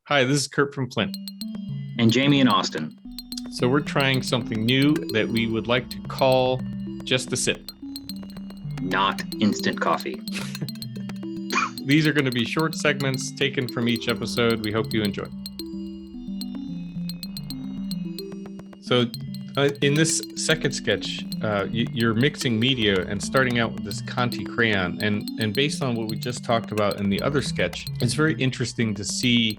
Hi, this is Kurt from Flint. And Jamie in Austin. So we're trying something new that we would like to call Just a Sip. Not instant coffee. These are going to be short segments taken from each episode. We hope you enjoy. So in this second sketch, you're mixing media and starting out with this Conte crayon. And based on what we just talked about in the other sketch, it's very interesting to see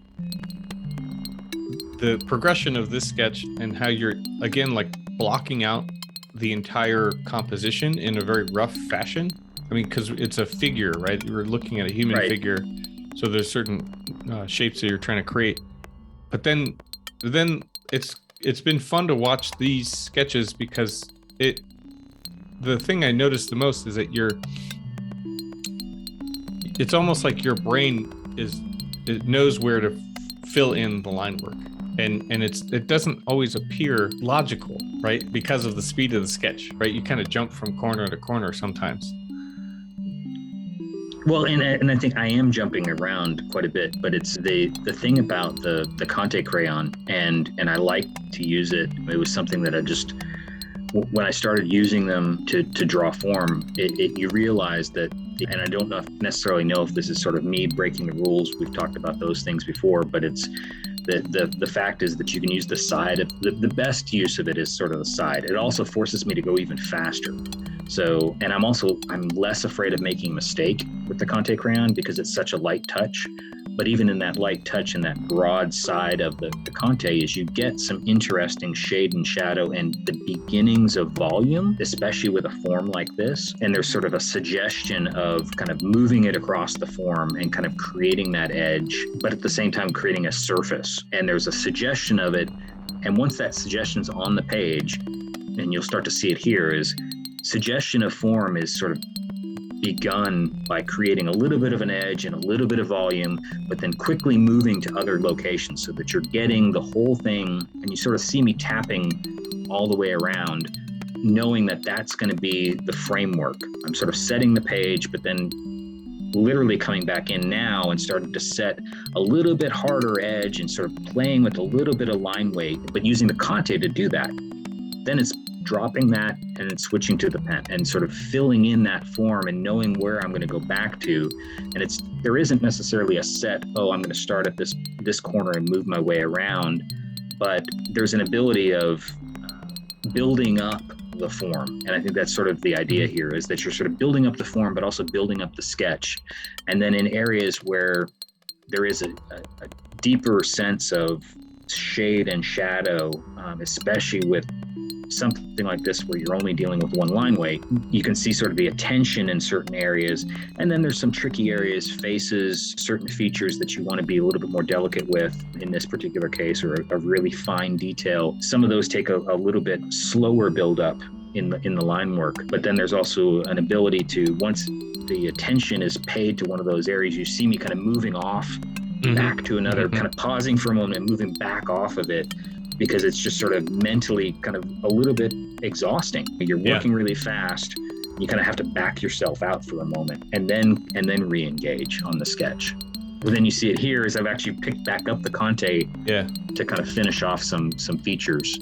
the progression of this sketch and how you're, again, like blocking out the entire composition in a very rough fashion. I mean, because it's a figure, right? You're looking at a human figure. So there's certain shapes that you're trying to create. But then it's been fun to watch these sketches because the thing I noticed the most is that it's almost like your brain it knows where to fill in the line work. And it doesn't always appear logical, right? Because of the speed of the sketch, right? You kind of jump from corner to corner sometimes. Well, and I think I am jumping around quite a bit, but it's the thing about the Conte crayon, and I like to use it. It was something that when I started using them to draw form, you realize that, and I don't necessarily know if this is sort of me breaking the rules. We've talked about those things before, but it's the fact is that you can use the side of the best use of it is sort of the side. It also forces me to go even faster. So, and I'm less afraid of making a mistake with the Conte crayon because it's such a light touch. But even in that light touch and that broad side of the Conte is you get some interesting shade and shadow and the beginnings of volume, especially with a form like this. And there's sort of a suggestion of kind of moving it across the form and kind of creating that edge, but at the same time creating a surface. And there's a suggestion of it. And once that suggestion's on the page, and you'll start to see it here, is suggestion of form is sort of begun by creating a little bit of an edge and a little bit of volume, but then quickly moving to other locations so that you're getting the whole thing. And you sort of see me tapping all the way around, knowing that that's going to be the framework. I'm sort of setting the page, but then literally coming back in now and starting to set a little bit harder edge and sort of playing with a little bit of line weight, but using the Conte to do that. Then it's dropping that and then switching to the pen and sort of filling in that form and knowing where I'm going to go back to. And there isn't necessarily a set, I'm going to start at this corner and move my way around, but there's an ability of building up the form. And I think that's sort of the idea here, is that you're sort of building up the form, but also building up the sketch. And then in areas where there is a deeper sense of shade and shadow, especially with something like this where you're only dealing with one line weight, you can see sort of the attention in certain areas. And then there's some tricky areas, faces, certain features that you want to be a little bit more delicate with in this particular case, or a really fine detail. Some of those take a little bit slower build up in the line work. But then there's also an ability to, once the attention is paid to one of those areas, you see me kind of moving off back to another, kind of pausing for a moment and moving back off of it, because it's just sort of mentally kind of a little bit exhausting. You're working really fast. You kind of have to back yourself out for a moment and then re-engage on the sketch. But then you see it here is I've actually picked back up the Conte to kind of finish off some features.